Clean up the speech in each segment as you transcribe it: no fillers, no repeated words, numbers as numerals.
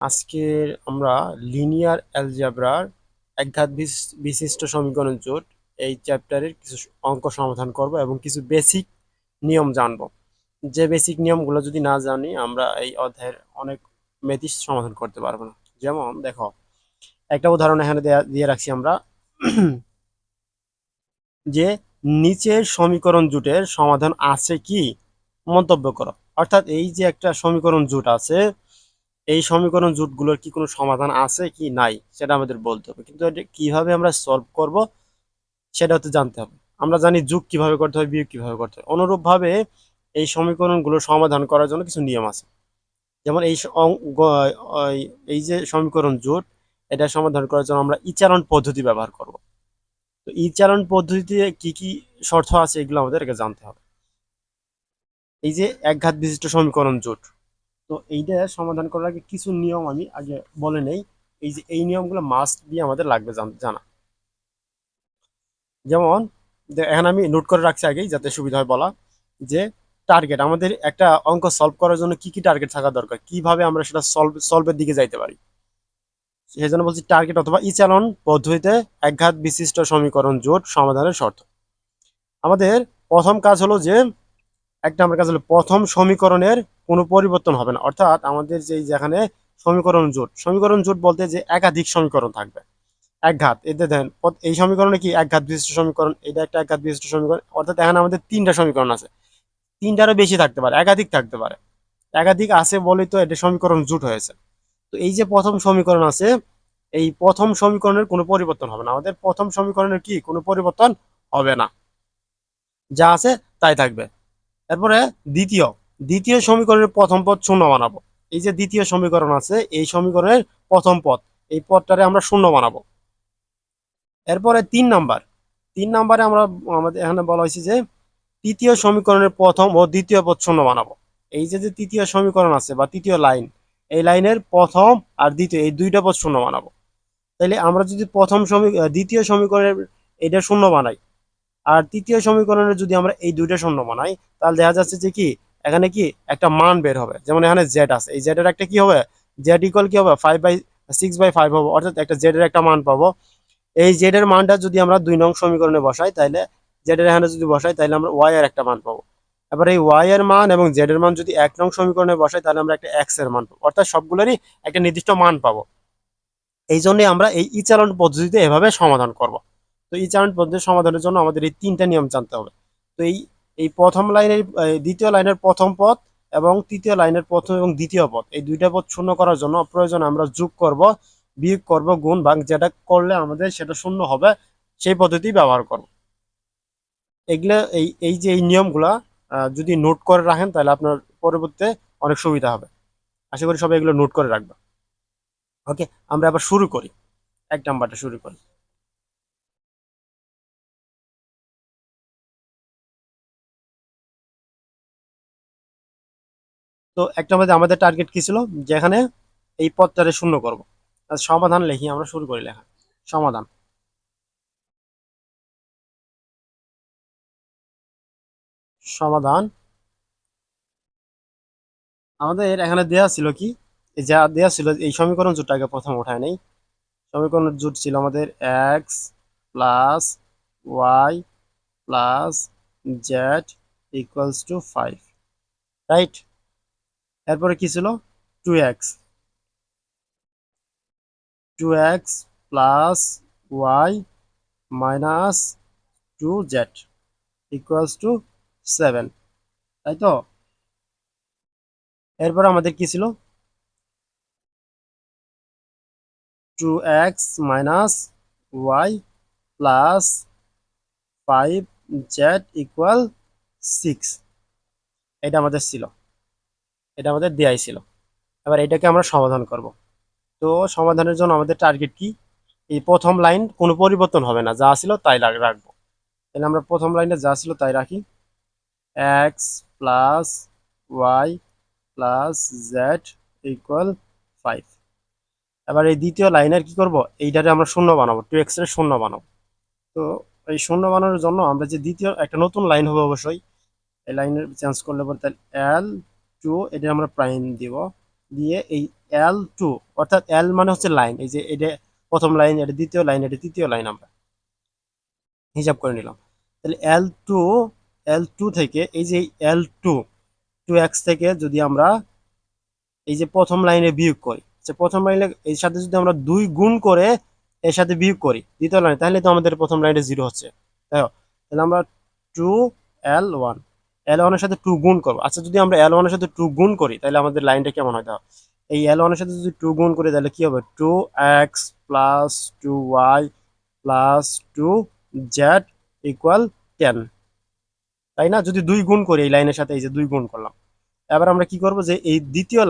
আজকে আমরা লিনিয়ার অ্যালজেব্রার একঘাত বিশিষ্ট সমীকরণ জোট এই চ্যাপ্টারের কিছু অঙ্ক সমাধান করব এবং কিছু বেসিক নিয়ম জানব। যে বেসিক নিয়মগুলো যদি না জানি আমরা এই অধ্যায়ের অনেক ম্যাথই সমাধান করতে পারবো না। যেমন দেখো, একটা উদাহরণ এখানে দিয়ে রাখছি আমরা যে নিচের সমীকরণ জোটের সমাধান আছে কি মন্তব্য করো। অর্থাৎ এই যে একটা সমীকরণ জোট আছে, এই সমীকরণ জোটগুলোর কি কোনো সমাধান আছে কি নাই সেটা আমাদের বলতে হবে, কিন্তু এটা কিভাবে আমরা সলভ করব সেটা হতে জানতে হবে। আমরা জানি যোগ কিভাবে করতে হয়, বিয়োগ কিভাবে করতে হয়। অনুরূপভাবে এই সমীকরণগুলো সমাধান করার জন্য কিছু নিয়ম আছে। যেমন এই যে সমীকরণ জোট, এটা সমাধান করার জন্য আমরা ইচারণ পদ্ধতি ব্যবহার করব। তো ইচারণ পদ্ধতিতে কি কি শর্ত আছে এগুলো আমাদের আগে জানতে হবে। এই যে একঘাত বিশিষ্ট সমীকরণ জোট, তো এইটা সমাধান করার আগে কিছু নিয়ম আমি আগে বলে নেই। এই যে এই নিয়মগুলো মাস্ট বি আমাদের লাগবে জানা। যেমন এখানে আমি নোট করে রাখছি আগেই যাতে সুবিধা হয় বলা, যে টার্গেট আমাদের একটা অঙ্ক সলভ করার জন্য কি কি টার্গেট থাকা দরকার, কিভাবে আমরা সেটা সলভের দিকে যাইতে পারি। সেই জন্য বলছি টার্গেট অথবা ইচালন পদ্ধতিতে একঘাত বিশিষ্ট সমীকরণ জোট সমাধানের শর্ত। আমাদের প্রথম কাজ হলো যে একটা আমার কাজ হলো প্রথম সমীকরণের কোনো পরিবর্তন হবে না। অর্থাৎ আমাদের যেখানে সমীকরণ জোট বলতে যে একাধিক সমীকরণ থাকবে, একঘাত এতে দেন এই সমীকরণে কি একঘাত বিশিষ্ট সমীকরণ, এটা একটা একঘাত বিশিষ্ট সমীকরণ। অর্থাৎ এখানে আমাদের তিনটা সমীকরণ আছে, তিনটারও বেশি থাকতে পারে, একাধিক থাকতে পারে। একাধিক আছে বলেই তো এটা সমীকরণ জোট হয়েছে। তো এই যে প্রথম সমীকরণ আছে, এই প্রথম সমীকরণের কোনো পরিবর্তন হবে না। আমাদের প্রথম সমীকরণের কি কোনো পরিবর্তন হবে না, যা আছে তাই থাকবে। তারপরে দ্বিতীয় দ্বিতীয় সমীকরণের প্রথম পদ শূন্য বানাবো। এই যে দ্বিতীয় সমীকরণ আছে, এই সমীকরণের প্রথম পদ, এই পদটারে আমরা শূন্য বানাবো। এরপরে তিন নাম্বারে আমরা আমাদের এখানে বলা হয়েছে যে তৃতীয় সমীকরণের প্রথম ও দ্বিতীয় পদ শূন্য বানাবো। এই যে যে তৃতীয় সমীকরণ আছে বা তৃতীয় লাইন, এই লাইনের প্রথম আর দ্বিতীয় এই দুইটা পদ শূন্য বানাবো। তাইলে আমরা যদি দ্বিতীয় সমীকরণের এটা শূন্য বানাই আর তৃতীয় সমীকরণের যদি আমরা এই দুইটা শূন্য বানাই, তাহলে দেখা যাচ্ছে যে কি এখানে কি একটা মান বের হবে। যেমন এখানে জেড আছে, এই জেড এর একটা কি হবে, জেড ইকুয়াল কি হবে 5/6/5 হবে। অর্থাৎ একটা জেড এর একটা মান পাবো। এই জেড এর মানটা যদি আমরা 2 নং সমীকরণে বসাই, তাহলে জেড এর এখানে যদি বসাই তাহলে আমরা ওয়াই এর একটা মান পাবো। এবার এই ওয়াই এর মান এবং জেড এর মান যদি 1 নং সমীকরণে বসাই তাহলে আমরা একটা এক্স এর মান পাবো। অর্থাৎ সবগুলোরই একটা নির্দিষ্ট মান পাবো। এই জন্যই আমরা এই ইচালন পদ্ধতিতে এভাবে সমাধান করব। তো ইচালন পদ্ধতির সমাধানের জন্য আমাদের এই তিনটা নিয়ম জানতে হবে। তো এই এই প্রথম লাইনের দ্বিতীয় লাইনের প্রথম পদ এবং তৃতীয় লাইনের প্রথম এবং দ্বিতীয় পদ, এই দুইটা পদ শূন্য করার জন্য প্রয়োজন আমরা যোগ করব, বিয়োগ করব, গুণ ভাগ, যেটা করলে আমাদের সেটা শূন্য হবে সেই পদ্ধতি ব্যবহার করব। এগুলা এই এই যে এই নিয়মগুলা যদি নোট করে রাখেন তাহলে আপনার পরবর্তীতে অনেক সুবিধা হবে। আশা করি সবাই এগুলো নোট করে রাখবে। ওকে, আমরা আবার শুরু করি, 1 নাম্বারটা শুরু করি। তো একটা মধ্যে আমাদের টার্গেট কি ছিল, যেখানে এই পদটারে শূন্য করব। সমাধান লিখি, আমরা শুরু করি লেখা। সমাধান সমাধান আমাদের এখানে দেয়া ছিল কি, যা দেয়া ছিল এই সমীকরণ জোটটাকে প্রথম উঠায় নেই। সমীকরণ জোট ছিল আমাদের x plus y plus z equals to 5, right? এরপরে কি ছিল, 2x 2x plus y minus 2z equals to 7, তাই তো? এরপর আমাদের কি ছিল, 2x minus Y plus 5z equal 6, এটা আমাদের ছিল, এটা আমাদের দেয়াই ছিল। এবার এটাকে আমরা সমাধান করব। তো সমাধানের জন্য আমাদের টার্গেট কি, এই প্রথম লাইন কোনো পরিবর্তন হবে না, যা ছিল তাই রাখবো। তাহলে আমরা প্রথম লাইনে যা ছিল তাই রাখি, x plus y plus z equal 5। এবার এই দ্বিতীয় লাইনের কি করব, এইটারে আমরা শূন্য বানাবো, 2x এর শূন্য বানাবো। তো এই শূন্য বানানোর জন্য আমরা যে দ্বিতীয় একটা নতুন লাইন হবে অবশ্যই, এই লাইনের চেঞ্জ করলে পরে তাহলে L2 এটা আমরা প্রাইম দিব, দিয়ে এই L2, অর্থাৎ L মানে হচ্ছে লাইন, এই যে এটা প্রথম লাইন, এটা দ্বিতীয় লাইন, এটা তৃতীয় লাইন, আমরা হিসাব করে নিলাম। তাহলে L2 থেকে এই যে L2 2x থেকে যদি আমরা এই যে প্রথম লাইনে বিয়োগ করি, যে প্রথম লাইনে এর সাথে যদি আমরা 2 গুণ করে এর সাথে বিয়োগ করি দ্বিতীয় লাইনে, তাহলে তো আমাদের প্রথম লাইনে 0 হচ্ছে, তাই না? তাহলে আমরা 2L1 L1 এর সাথে 2 গুণ করব। আচ্ছা, যদি আমরা L1 এর সাথে 2 গুণ করি তাহলে আমাদের লাইনটা কেমন হয়? দেখো, এই L1 এর সাথে যদি 2 গুণ করি তাহলে কি হবে? 2x plus 2y plus 2z equal 10, তাই না? যদি 2 গুণ করি এই লাইনের সাথে, এই যে 2 গুণ করলাম। এবার আমরা কি করব, যে এই দ্বিতীয়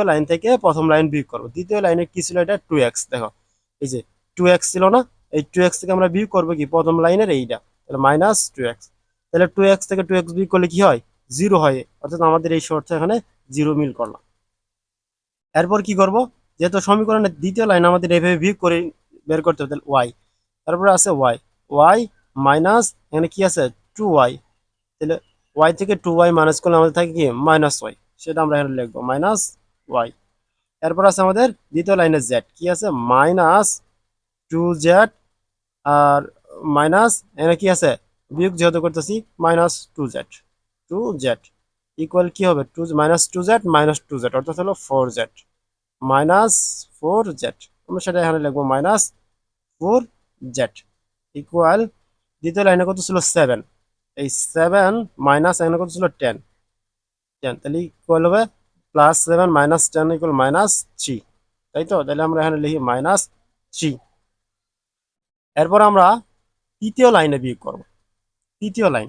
লাইন থেকে প্রথম লাইন বিয়োগ করব। দ্বিতীয় লাইনে কি ছিল? এটা 2x, দেখো এই যে 2x ছিল না, এই 2x থেকে আমরা বিয়োগ করব কি প্রথম লাইনের এইটা, তাহলে মাইনাস 2x। তাহলে 2x থেকে 2x বিয়োগ করলে কি হয়? 0 হয়, অর্থাৎ আমাদের এই শর্ত এখানে 0 মিল করলাম। এরপর কি করব, যেহেতু সমীকরণের দ্বিতীয় লাইন আমাদের এভাবে বিয়োগ করে বের করতে হবে, তাহলে y, তারপরে আছে y মাইনাস এখানে কি আছে? 2y, তাহলে y থেকে 2y মাইনাস করলে আমাদের থাকে কি? মাইনাস y, সেটা আমরা এখানে লিখবো মাইনাস y। এরপর আছে আমাদের দ্বিতীয় লাইনে z, কি আছে? মাইনাস 2z, আর মাইনাস এখানে কি আছে? বিয়োগ যেহেতু করতেছি, মাইনাস 2z ইকুয়াল কি হবে? 2 মাইনাস 2z অর্থাৎ হলো 4z, মাইনাস 4z, আমরা সেটা এখানে লিখবো মাইনাস 4z ইকুয়াল দ্বিতীয় লাইনে কত ছিল? 7, এই 7 মাইনাস এখানে কত ছিল? 10, তাহলে ইকুয়াল হবে প্লাস 7 মাইনাস 10 ইকুয়াল মাইনাস 3, তাই তো? তাহলে আমরা এখানে লিখি মাইনাস 3। এরপর আমরা তৃতীয় লাইনে বিয়োগ করব, তৃতীয় লাইন,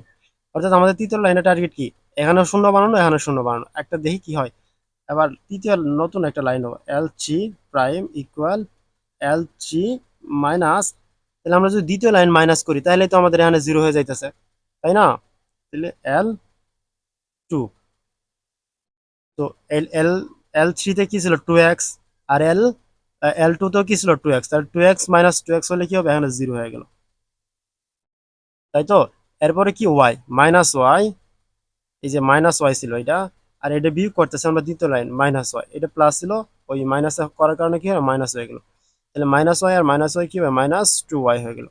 অর্থাৎ আমাদের তৃতীয় লাইনের টার্গেট কি? এখানে শূন্য বানানো, এখানে শূন্য বানানো, একটা দেখি কি হয়। এবার তৃতীয় নতুন একটা লাইন হবে L3 prime equal L3 minus, তাহলে আমরা যদি দ্বিতীয় লাইন মাইনাস করি তাহলে তো আমাদের এখানে 0 হয়ে যাইতেছে, তাই না? তাহলে L2, তো L3 তে কি ছিল? 2x, আর L2 তেও কি ছিল? 2x, তাহলে 2x মাইনাস 2x হলে কি হবে? এখানে 0 হয়ে গেল, তাই তো? এরপরে কি? y মাইনাস y, এই যে মাইনাস ওয়াই ছিল এটা, আর এটা বিয়োগ করতেছে আমরা দ্বিতীয় লাইন মাইনাস ওয়াই, এটা প্লাস ছিল, ওই মাইনাস করার কারণে কি হয়? মাইনাস হয়ে গেল। তাহলে মাইনাস ওয়াই আর মাইনাস ওয়াই কি হবে? মাইনাস 2y হয়ে গেল।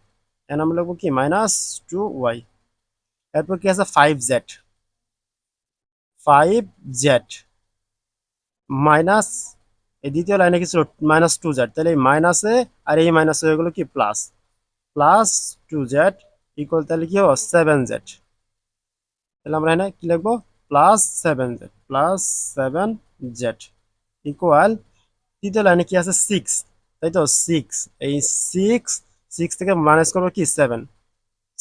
এখন আমরা লিখবো কি? Minus 2y। এরপর কি আছে? 5z মাইনাস, এই দ্বিতীয় লাইনে কি ছিল? মাইনাস 2z, তাহলে এই মাইনাসে আর এই মাইনাস হয়ে গেল কি? প্লাস, প্লাস 2z ইকুয়াল তাহলে কি হবে? 7z। তাহলে আমরা এখানে কি লিখবো? প্লাস 7z ইকুয়াল তৃতীয় লাইনে কি আছে? 6, তাই তো? 6, এই 6 থেকে মাইনাস করবো কি? 7,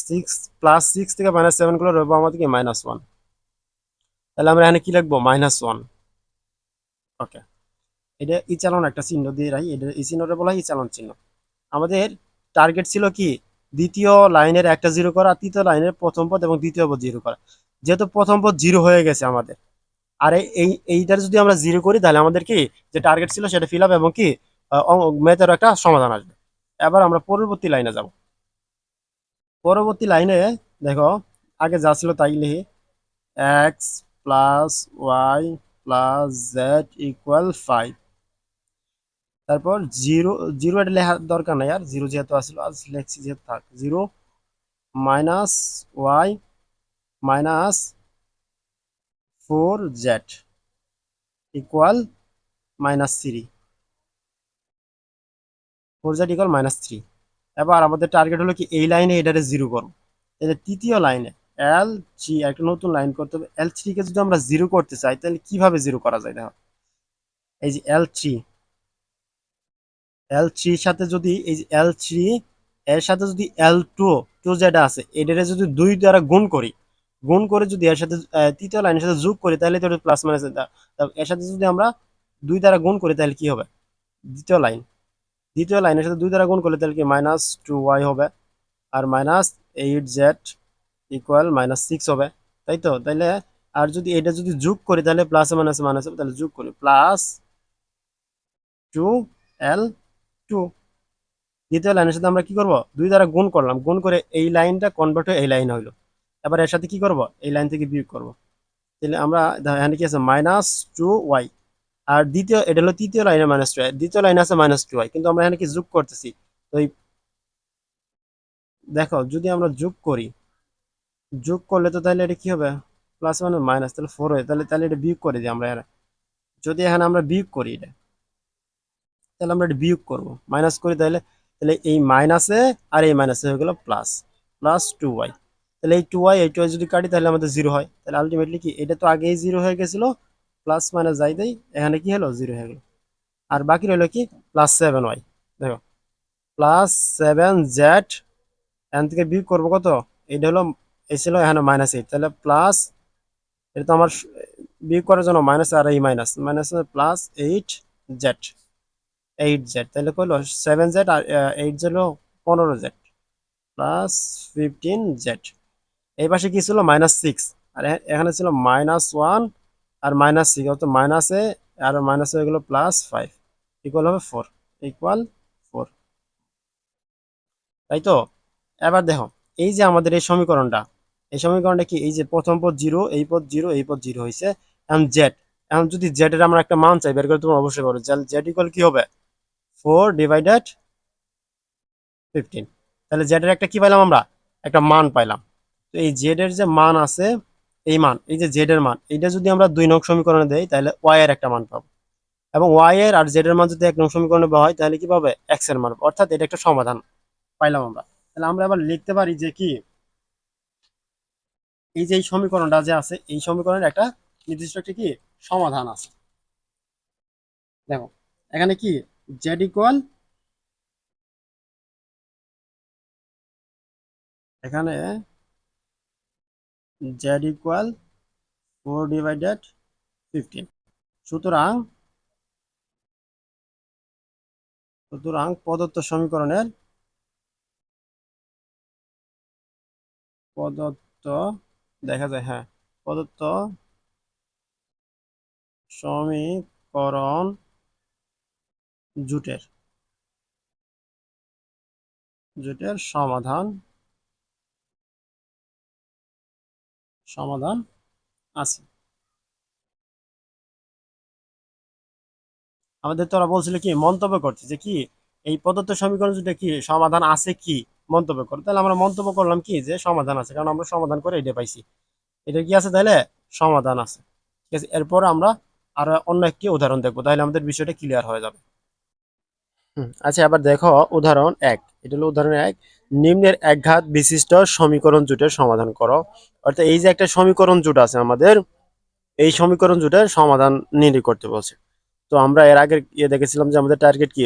6 থেকে -7 গুলো রইবো আমাদের কি? -1। তাহলে আমরা এখানে কি লিখবো? -1। ওকে, এটা ইচালন একটা চিহ্ন দিয়ে রাখি, এটা এই চিহ্নটা বলা হয় ইচালন চিহ্ন। আমাদের টার্গেট ছিল কি? দ্বিতীয় লাইনের একটা 0 করা, তৃতীয় লাইনের প্রথম পদ এবং দ্বিতীয় পদ 0 করা। যেহেতু প্রথম পদ 0 হয়ে গেছে আমাদের, আর এইটার যদি আমরা 0 করি তাহলে আমাদের কি যে টার্গেট ছিল সেটা ফিল আপ এবং কি ম্যাথের একটা সমাধান আসবে। এবার আমরা পরবর্তী লাইনে যাব। পরবর্তী লাইনে দেখো, আগে যা ছিল তাই লিখি, x plus y plus z equal 5। তারপর 0, 0 এটা লেখার দরকার নাই, আর 0 যেহেতু আসলো আজ লেখছি যেহেতু থাক, 0 minus y minus 4z equal -3, 4z equal -3। এবার আমাদের টার্গেট হলো কি? এই লাইনে এটারে 0 করবো। তাহলে তৃতীয় লাইনে L3 একটা নতুন লাইন করতে হবে। L3 কে যদি আমরা 0 করতে চাই তাহলে কিভাবে 0 করা যায়? দেখো, এই যে L3 এর সাথে যদি এই যে L3 এর সাথে যদি L2 যেটা আছে এটারে যদি 2 দ্বারা গুণ করি, গুণ করে যদি এর সাথে তৃতীয় লাইনের সাথে যোগ করি তাহলে তো প্লাস মাইনাস, এর সাথে যদি আমরা 2 দ্বারা গুণ করি তাহলে কি হবে? দ্বিতীয় লাইনের সাথে 2 দ্বারা গুণ করলে তাহলে কি? -2y হবে, আর -8z ইকুয়াল -6 হবে, তাই তো? তাহলে আর যদি এটা যদি যোগ করি তাহলে প্লাস মাইনাস মাইনাস হবে, তাহলে যোগ করি প্লাস 2l2। দ্বিতীয় লাইনের সাথে আমরা কি করব? 2 দ্বারা গুণ করলাম, গুণ করে এই লাইনটা কনভার্ট হয়ে এই লাইন হইলো। এবার এর সাথে কি করব? এই লাইন থেকে বিয়োগ করব। তাহলে আমরা এখানে কি আছে? -2y আর দ্বিতীয়, এটা হলো তৃতীয় লাইনে -2, দ্বিতীয় লাইনে আছে -2y, কিন্তু আমরা এখানে কি যোগ করতেছি। তো দেখো যদি আমরা যোগ করি, যোগ করলে তো তাহলে এটা কি হবে, প্লাস মানে মাইনাস, তাহলে 4 হয়, তাহলে তাহলে এটা বিয়োগ করে দিই আমরা এখানে। যদি এখানে আমরা বিয়োগ করি এটা, তাহলে আমরা এটা বিয়োগ করবো, মাইনাস করি, তাহলে তাহলে এই মাইনাসে আর এই মাইনাসে হয়ে গেল প্লাস, +2y। তাহলে এই 2y এই 2y যদি কাটি তাহলে আমাদের 0 হয়। তাহলে আলটিমেটলি কি, এটা তো আগেই 0 হয়ে গেছিল, প্লাস মাইনাস যাই দেই, এখানে কি হলো, 0 হয়ে গেল। আর বাকি রইলো কি, +7y। দেখো, +7z, এখান থেকে বিয়োগ করবো কত, এটা হলো, এই ছিল এখানে -8, তাহলে প্লাস, এটা তো আমার বিয়োগ করার জন্য মাইনাস, আর এই মাইনাস মাইনাস +8z, 8z, তাহলে কইলো 7z, আর 8z হলো 15z, +15z। এই পাশে কি ছিল, -6, আর এখানে ছিল -1 আর -6, অর্থাৎ মাইনাসে আর মাইনাস হয়ে গেল +5, ইকুয়াল হবে 4, ইকুয়াল 4। তাই তো। এবার দেখো, এই যে আমাদের এই সমীকরণটা, এই সমীকরণটা কি, এই যে প্রথম পদ 0, এই পদ 0, এই পদ 0 হয়েছে। এখন জেড, এখন যদি জেড এর আমরা একটা মান চাই বের করে, তোমরা অবশ্যই পারো, জেড ইকুয়াল কি হবে, 4/15। তাহলে জেড এর একটা কি পাইলাম আমরা, একটা মান পাইলাম। তো এই জেড এর যে মান আছে, এই মান, এই যে জেড এর মান, এইটা যদি আমরা 2 নং সমীকরণে দেই, তাহলে ওয়াই এর একটা মান পাবো। এবং ওয়াই এর আর জেড এর মান যদি 1 নং সমীকরণে দেওয়া হয়, তাহলে কি পাবে, এক্স এর মান, অর্থাৎ এটা একটা সমাধান পাইলাম আমরা। তাহলে আমরা আবার লিখতে পারি যে কি, এই যে এই সমীকরণটা যে আছে, এই সমীকরণের একটা নির্দিষ্ট একটা কি সমাধান আছে। দেখো এখানে কি, জেড ইকুয়াল, এখানে জেড ইকুয়াল 4/15। সুতরাং সুতরাং প্রদত্ত সমীকরণের, প্রদত্ত, দেখা যায়, হ্যাঁ, প্রদত্ত সমীকরণ জোটের জোটের সমাধান, সমাধান আছে। আমাদের তোরা বলছিল কি, মন্তব্য করছে যে কি, এই প্রদত্ত সমীকরণ জোটে কি সমাধান আছে কি, মন্তব্য করে। তাহলে আমরা মন্তব্য করলাম কি, যে সমাধান আছে, কারণ আমরা সমাধান করে এটা পাইছি, এটা কি আছে, তাহলে সমাধান আছে। ঠিক আছে, এরপর আমরা আর অন্য একটি উদাহরণ দেখবো, তাহলে আমাদের বিষয়টা ক্লিয়ার হয়ে যাবে। আচ্ছা, আবার দেখো উদাহরণ 1, এটা হলো উদাহরণ 1, নিম্নের একঘাত বিশিষ্ট সমীকরণ জোটের সমাধান করো। অর্থাৎ এই যে একটা সমীকরণ জোট আছে আমাদের, এই সমীকরণ জোটের সমাধান নির্ণয় করতে বলছে। তো আমরা এর আগে দেখেছিলাম যে আমাদের টার্গেট কি,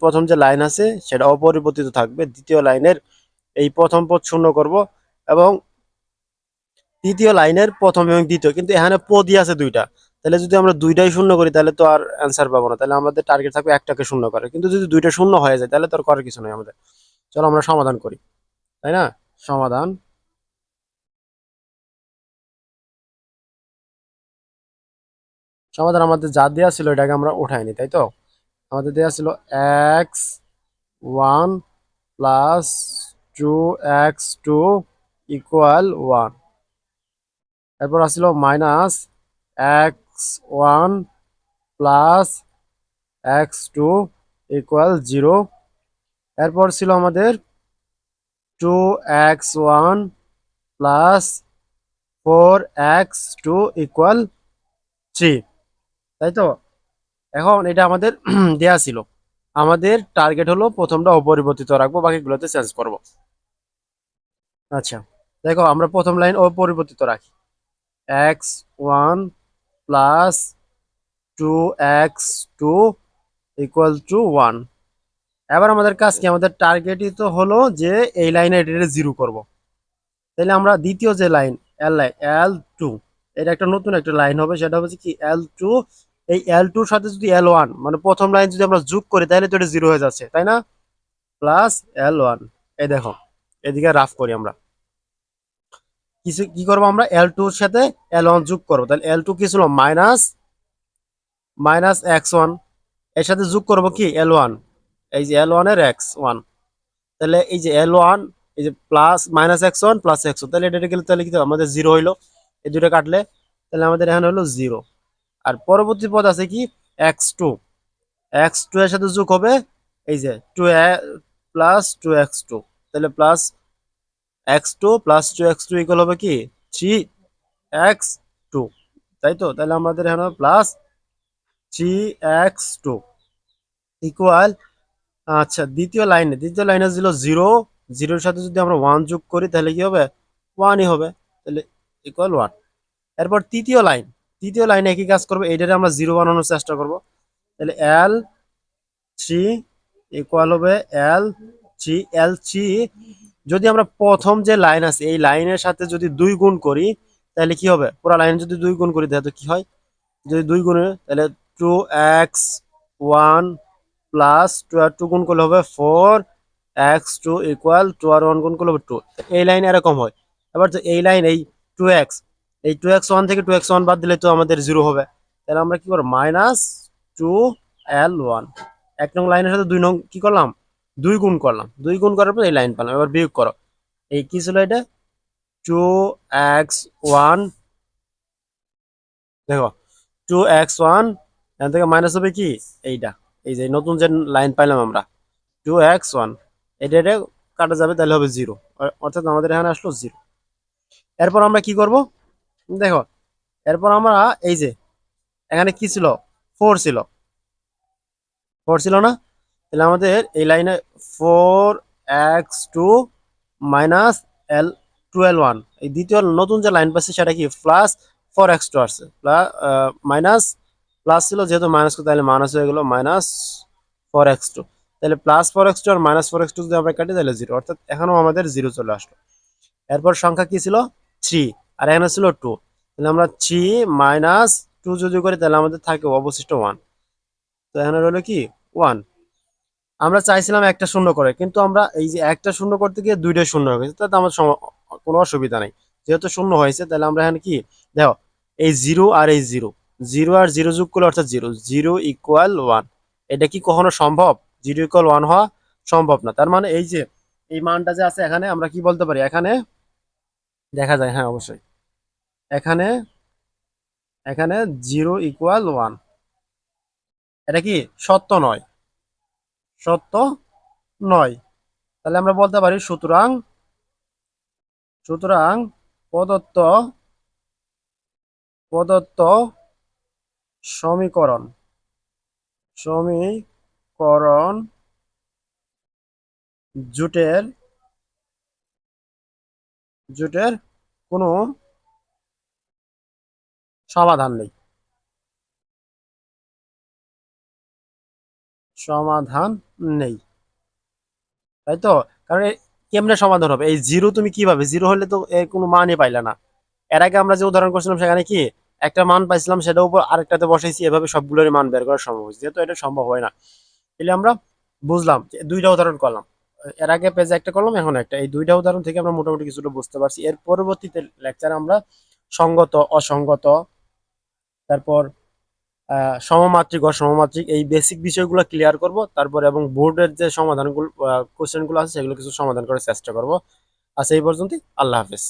প্রথম যে লাইন আছে সেটা অপরিবর্তিত থাকবে, দ্বিতীয় লাইনের এই প্রথম পদ শূন্য করব, এবং তৃতীয় লাইনের প্রথম এবং দ্বিতীয়, কিন্তু এখানে পদই আছে দুইটা, তাহলে যদি আমরা দুইটাই শূন্য করি তাহলে তো আর অ্যান্সার পাবো না, তাহলে আমাদের টার্গেট থাকবে একটাকে শূন্য করে। কিন্তু যদি দুইটা শূন্য হয়ে যায় তাহলে তো আর করার কিছু নেই আমাদের। চলো আমরা সমাধান করি, তাই না। সমাধান, সমাধান আমাদের যা দেওয়া ছিল এটাকে আমরা উঠাইনি, তাই তো। আমাদের দেওয়া ছিল x1 প্লাস 2x2 ইকুয়াল 1, এরপর আসছিল -x1 প্লাস x2 ইকুয়াল 0, এরপর ছিল আমাদের 2x1 প্লাস 4x2 ইকুয়াল 3, তাই তো। এখন এটা আমাদের দেয়া ছিল, আমাদের টার্গেট হলো প্রথমটা অপরিবর্তিত রাখবো, বাকিগুলোতে চেঞ্জ করব। আচ্ছা, দেখো আমরা প্রথম লাইন অপরিবর্তিত রাখি, x1 plus 2x2 equal to 1। এবার আমাদের কাজ কি, আমাদের টার্গেটই তো হলো যে এই লাইনে এটা 0 করব। তাহলে আমরা দ্বিতীয় যে লাইন, L2, এটা একটা নতুন একটা লাইন হবে, সেটা হচ্ছে কি L2, এই L2 এর সাথে যদি L1 মানে প্রথম লাইন যদি আমরা যোগ করি তাহলে তো এটা 0 হয়ে যাচ্ছে, তাই না, প্লাস L1। এই দেখো এদিকে রাফ করি আমরা, কিছু কি করবো, আমরা L2 এর সাথে L1 যোগ করবো, তাহলে L2 কি ছিল, মাইনাস x1, এর সাথে যোগ করবো কি L1, এই যে L1 এর x1, তাহলে এই যে L1, এই যে প্লাস -x1 প্লাস x1, তাহলে এটা গেলে তাহলে কি আমাদের 0 হইলো, এই দুটো কাটলে তাহলে আমাদের এখানে হলো 0। আর পরবর্তী পদ আছে কি x2, x2 এর সাথে যোগ হবে এই যে 2 প্লাস 2x2, তাহলে plus x2 plus 2x2 equal হবে কি 3x2, তাই তো? তাহলে আমাদের এখানে প্লাস 3x2 ইকুয়াল, আচ্ছা দ্বিতীয় লাইনে ছিল 0, 0 এর সাথে যদি আমরা 1 যোগ করি তাহলে কি হবে 1ই হবে, তাহলে ইকুয়াল 1। এরপর তৃতীয় লাইনে একই কাজ করবো, এইটারে আমরা 0 বানানোর চেষ্টা করব, তাহলে L3 ইকুয়াল হবে L3 যদি আমরা প্রথম যে লাইন আছে এই লাইনের সাথে যদি 2 গুণ করি তাহলে কি হবে, পুরো লাইন যদি 2 গুণ করি তাহলে কি হয়, যদি 2 গুণে তাহলে 2x1 প্লাস 2 আর 2 গুণ করলে হবে 4x2 ইকুয়াল 2 আর 1 গুণ করলে হবে 2, এই লাইন এরকম হয়। এবার তো এই লাইন এই 2x, এই 2x1 থেকে 2x1 বাদ দিলে তো আমাদের 0 হবে, তাহলে আমরা কি করব -2l1, এক নং লাইনের সাথে 2 নং কি করলাম 2 গুণ করলাম, 2 গুণ করার পর এই লাইন পেলাম। এবার বিয়োগ করো, এই কি ছিল এটা 2x1, দেখো 2x1 এখান থেকে মাইনাস হবে কি এইটা, এই যে নতুন যে লাইন পাইলাম আমরা 2x1, এটা কাটা যাবে তাহলে হবে 0, অর্থাৎ আমাদের এখানে আসলো 0। এরপর আমরা কি করব, দেখো এরপর আমরা এই যে এখানে কি ছিল 4 ছিল, 4 ছিল না, তাহলে আমাদের এই লাইনে 4x2 মাইনাস এল 12l1, এই দ্বিতীয় নতুন যে লাইন পাচ্ছি সেটা কি প্লাস 4x2 আসছে, মাইনাস প্লাস ছিল যেহেতু মাইনাস তাহলে মাইনাস হয়ে গেল -4x2, তাহলে প্লাস 4x2 আর -4x2 যদি আমরা কাটি তাহলে 0, অর্থাৎ এখানেও আমাদের 0 চলে আসলো। এরপর সংখ্যা কি ছিল 3 আর এখানে ছিল 2, তাহলে আমরা 3 মাইনাস 2 যদি করি তাহলে আমাদের থাকে অবশিষ্ট 1, তো এখানে রইল কি 1। আমরা চাইছিলাম একটা শূন্য করে, কিন্তু আমরা এই যে একটা শূন্য করতে গিয়ে দুইটা শূন্য হয়ে গেছে, তাতে আমাদের কোনো অসুবিধা নেই, যেহেতু শূন্য হয়েছে তাহলে আমরা এখানে কি দেখো এই 0 আর এই 0, 0 আর 0 যোগ করলে অর্থাৎ 0, 0 ইকুয়াল 1, এটা কি কখনো সম্ভব 0 ইকুয়াল 1 হওয়া সম্ভব না। তার মানে এই যে এই মানটা যে আছে এখানে আমরা কি বলতে পারি, এখানে দেখা যায়, হ্যাঁ অবশ্যই এখানে এখানে 0 ইকুয়াল 1, এটা কি সত্য নয়, সত্য নয়, তাহলে আমরা বলতে পারি সুতরাং সুতরাং প্রদত্ত প্রদত্ত সমীকরণ সমীকরণ জোটের জোটের কোনো সমাধান নেই, সমাধান নেই, তাই তো? কারণ কেমনে সমাধান হবে, এই 0 তুমি কিভাবে, 0 হলে তো এর কোনো মানই পাইলে না। এর আগে আমরা যে উদাহরণ করছিলাম সেখানে কি একটা মান পাইছিলাম সেটার উপর আরেকটাতে বসাইছি, এভাবে সবগুলোর মান বের করা সম্ভব হয়েছে, যেহেতু এটা সম্ভব হয় না তাহলে আমরা বুঝলাম যে দুইটা উদাহরণ করলাম, এর আগে পেজে একটা করলাম এখন একটা, এই দুইটা উদাহরণ থেকে আমরা মোটামুটি কিছুটা বুঝতে পারছি। এর পরবর্তীতে লেকচারে আমরা সঙ্গত অসঙ্গত, তারপর সমমাত্রিক অসমমাত্রিক এই বেসিক বিষয়গুলো ক্লিয়ার করব, তারপর এবং বোর্ডের যে সমাধানগুলো কোশ্চেনগুলো আছে সেগুলো কিছু সমাধান করার চেষ্টা করব। আচ্ছা এই পর্যন্তই, আল্লাহ হাফেজ।